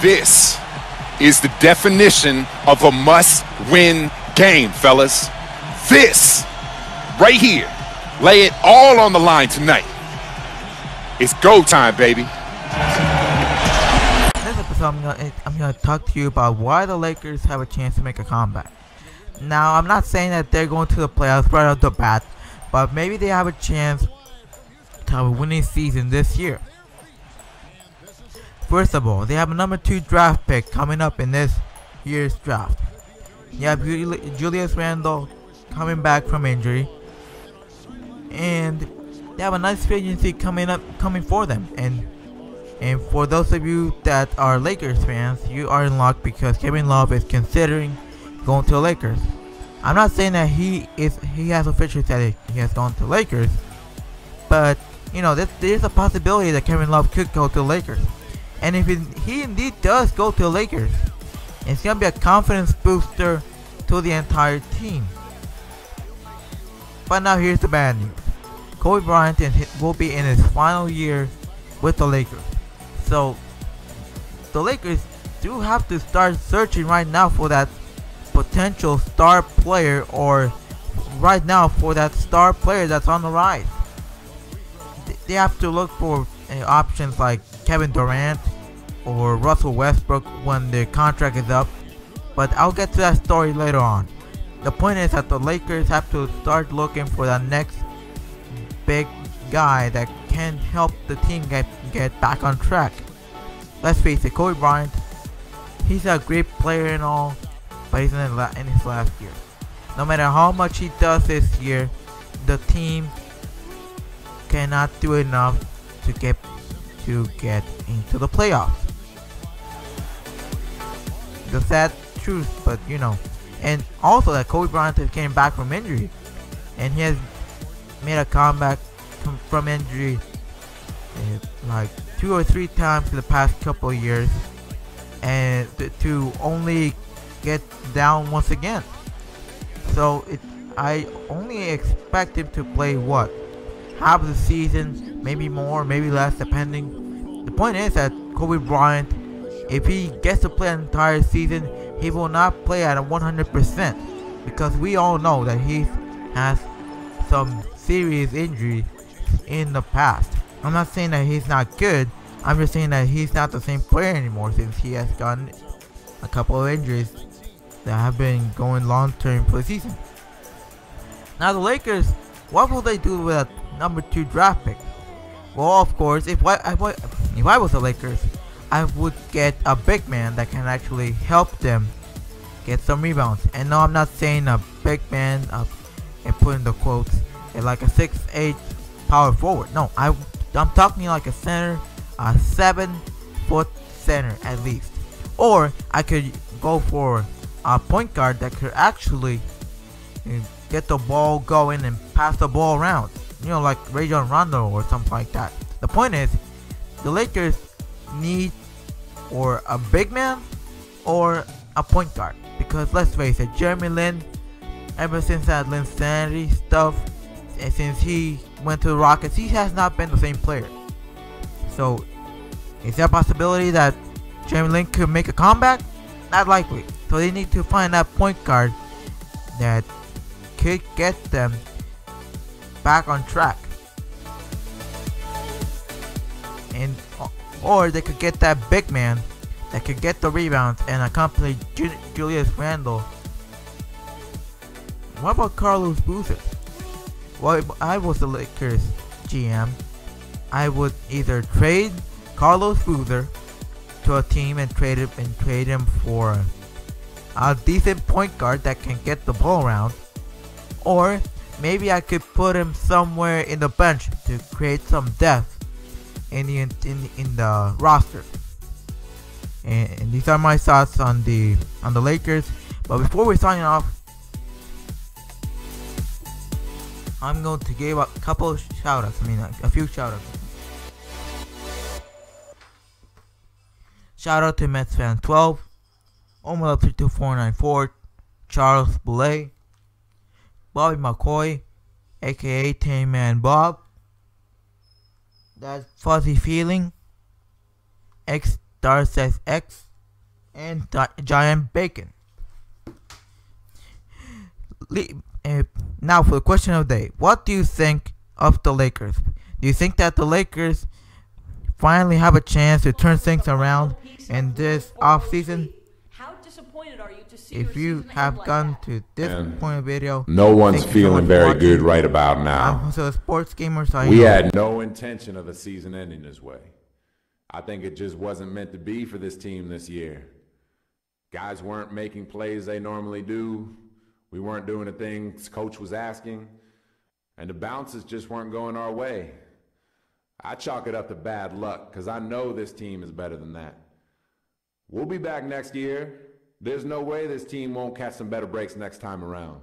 This is the definition of a must-win game, fellas. This, right here, lay it all on the line tonight. It's go time, baby. This episode, I'm gonna talk to you about why the Lakers have a chance to make a comeback. Now, I'm not saying that they're going to the playoffs right off the bat, but maybe they have a chance to have a winning season this year. First of all, they have a number 2 draft pick coming up in this year's draft. You have Julius Randle coming back from injury, and they have a nice free agency coming for them. And for those of you that are Lakers fans, you are in luck because Kevin Love is considering going to the Lakers. I'm not saying that he has officially said he has gone to the Lakers, but you know there's a possibility that Kevin Love could go to the Lakers. And if he indeed does go to the Lakers, it's going to be a confidence booster to the entire team. But now here's the bad news. Kobe Bryant will be in his final year with the Lakers. So the Lakers do have to start searching right now for that potential star player, or right now for that star player that's on the rise. They have to look for options like Kevin Durant or Russell Westbrook when their contract is up, but I'll get to that story later on. The point is that the Lakers have to start looking for that next big guy that can help the team get back on track. Let's face it, Kobe Bryant, he's a great player and all, but he's in his last year. No matter how much he does this year, the team cannot do enough to get into the playoffs. The sad truth, but you know. And also that Kobe Bryant came back from injury, and he has made a comeback from injury like 2 or 3 times in the past couple of years, and to only get down once again. So I only expect him to play what, half the season, maybe more, maybe less, depending. The point is that Kobe Bryant, if he gets to play an entire season, he will not play at a 100%, because we all know that he has some serious injuries in the past. I'm not saying that he's not good, I'm just saying that he's not the same player anymore, since he has gotten a couple of injuries that have been going long term for the season. Now the Lakers, what will they do with a number 2 draft pick? Well, of course, if I was the Lakers, I would get a big man that can actually help them get some rebounds. And no, I'm not saying a big man, and put in the quotes, like a 6'8" power forward. No, I'm talking like a center, a 7-foot center at least. Or I could go for a point guard that could actually get the ball going and pass the ball around. You know, like Rajon Rondo or something like that. The point is, the Lakers need or a big man or a point guard, because let's face it, Jeremy Lin, ever since that Linsanity stuff, and since he went to the Rockets, he has not been the same player. So is there a possibility that Jeremy Lin could make a comeback? Not likely. So they need to find that point guard that could get them back on track, and or they could get that big man that could get the rebounds and accompany Julius Randle. What about Carlos Boozer? Well, if I was the Lakers GM, I would either trade Carlos Boozer to a team and trade him for a decent point guard that can get the ball around, or maybe I could put him somewhere in the bench to create some depth in the roster. And these are my thoughts on the Lakers. But before we sign off, I'm going to give a couple of shoutouts. A few shoutouts. Shout out to Mets fan 12, Omar 32494, Charles Boulay, Bobby McCoy, aka Tame Man Bob, That Fuzzy Feeling, X Star Says X, and Giant Bacon. Now for the question of the day. What do you think of the Lakers? Do you think that the Lakers finally have a chance to turn things around in this offseason? If you have gone to this point of the video, no one's feeling very good right about now. I'm also a sports gamer, so we had no intention of the season ending this way. I think it just wasn't meant to be for this team this year. Guys weren't making plays they normally do. We weren't doing the things coach was asking. And the bounces just weren't going our way. I chalk it up to bad luck because I know this team is better than that. We'll be back next year. There's no way this team won't catch some better breaks next time around.